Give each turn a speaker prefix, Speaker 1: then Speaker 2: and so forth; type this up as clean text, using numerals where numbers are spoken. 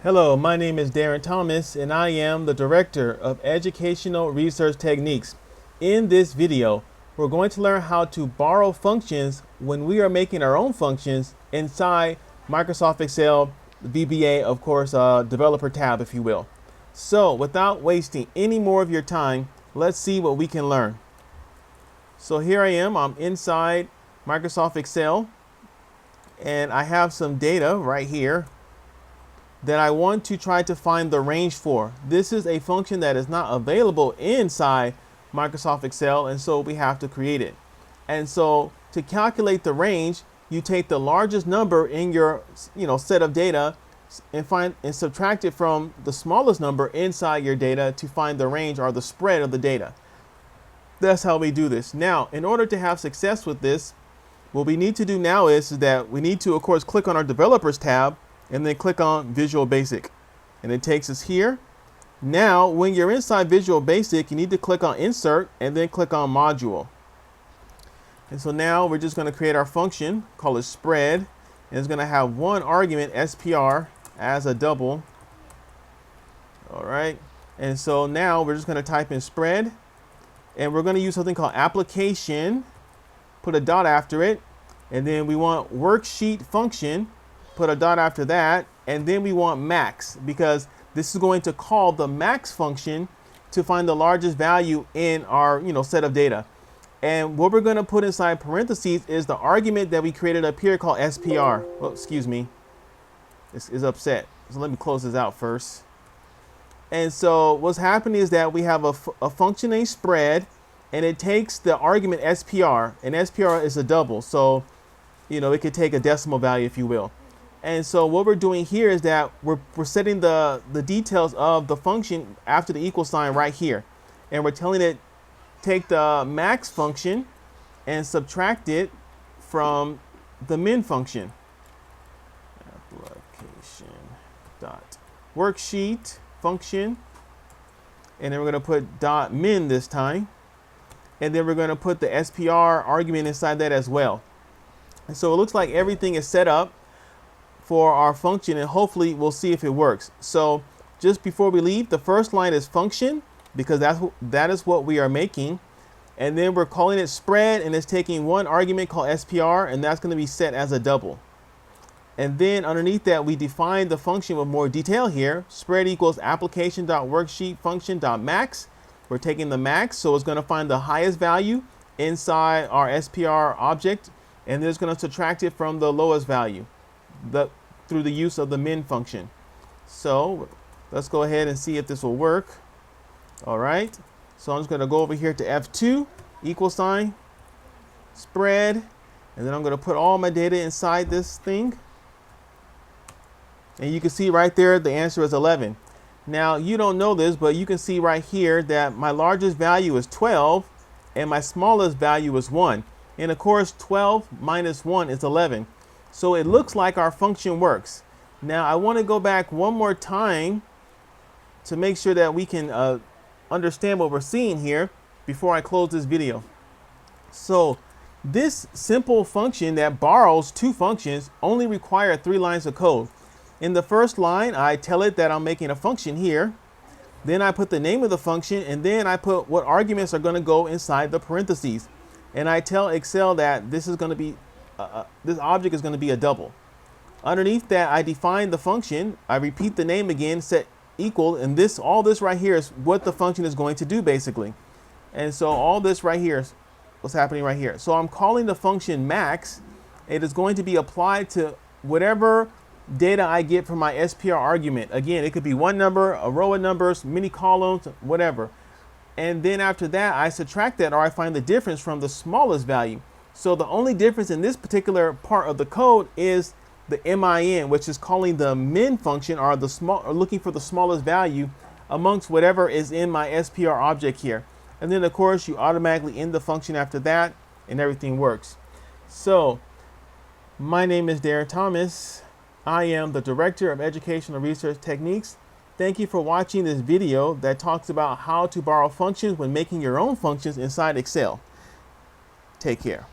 Speaker 1: Hello, my name is Darren Thomas and I am the Director of Educational Research Techniques. In this video, we're going to learn how to borrow functions when we are making our own functions inside Microsoft Excel, VBA, of course, developer tab, if you will. So without wasting any more of your time, let's see what we can learn. So here I am, I'm inside Microsoft Excel and I have some data right here that I want to try to find the range for. This is a function that is not available inside Microsoft Excel, and so we have to create it. And so to calculate the range, you take the largest number in your set of data and subtract it from the smallest number inside your data to find the range or the spread of the data. That's how we do this. Now, in order to have success with this, what we need to do now is that we need to, of course, click on our Developers tab and then click on Visual Basic. And it takes us here. Now, when you're inside Visual Basic, you need to click on Insert and then click on Module. And so now we're just going to create our function, call it spread, and it's going to have one argument, SPR, as a double. All right. And so now we're just going to type in spread, and we're going to use something called application, put a dot after it, and then we want worksheet function, put a dot after that, and then we want max, because this is going to call the max function to find the largest value in our set of data. And what we're going to put inside parentheses is the argument that we created up here called SPR. Oh, excuse me, this is upset. So let me close this out first. And so what's happening is that we have a function named spread, and it takes the argument SPR, and SPR is a double, so it could take a decimal value, if you will. And so what we're doing here is that we're setting the details of the function after the equal sign right here. And we're telling it, take the max function and subtract it from the min function. Application dot worksheet function. And then we're going to put dot min this time. And then we're going to put the SPR argument inside that as well. And so it looks like everything is set up for our function, and hopefully we'll see if it works. So just before we leave, the first line is function, because that is what we are making. And then we're calling it spread, and it's taking one argument called SPR, and that's going to be set as a double. And then underneath that, we define the function with more detail here. Spread equals application.worksheet function.max. We're taking the max, so it's going to find the highest value inside our SPR object, and then it's going to subtract it from the lowest value through the use of the min function. So let's go ahead and see if this will work. All right, so I'm just going to go over here to F2, equal sign, spread, and then I'm going to put all my data inside this thing. And you can see right there the answer is 11. Now you don't know this, but you can see right here that my largest value is 12 and my smallest value is 1. And of course 12 minus 1 is 11. So it looks like our function works. Now I want to go back one more time to make sure that we can understand what we're seeing here before I close this video. So this simple function that borrows two functions only requires 3 lines of code. In the first line, I tell it that I'm making a function here. Then I put the name of the function, and then I put what arguments are going to go inside the parentheses. And I tell Excel that this is going to be this object is going to be a double. Underneath that, I define the function. I repeat the name again, set equal, and all this right here is what the function is going to do basically. And so all this right here is what's happening right here. So I'm calling the function max. It is going to be applied to whatever data I get from my SPR argument. Again, it could be one number, a row of numbers, many columns, whatever. And then after that, I subtract that, or I find the difference from the smallest value. So the only difference in this particular part of the code is the min, which is calling the min function, or looking for the smallest value amongst whatever is in my SPR object here. And then of course you automatically end the function after that, and everything works. So my name is Darren Thomas. I am the Director of Educational Research Techniques. Thank you for watching this video that talks about how to borrow functions when making your own functions inside Excel. Take care.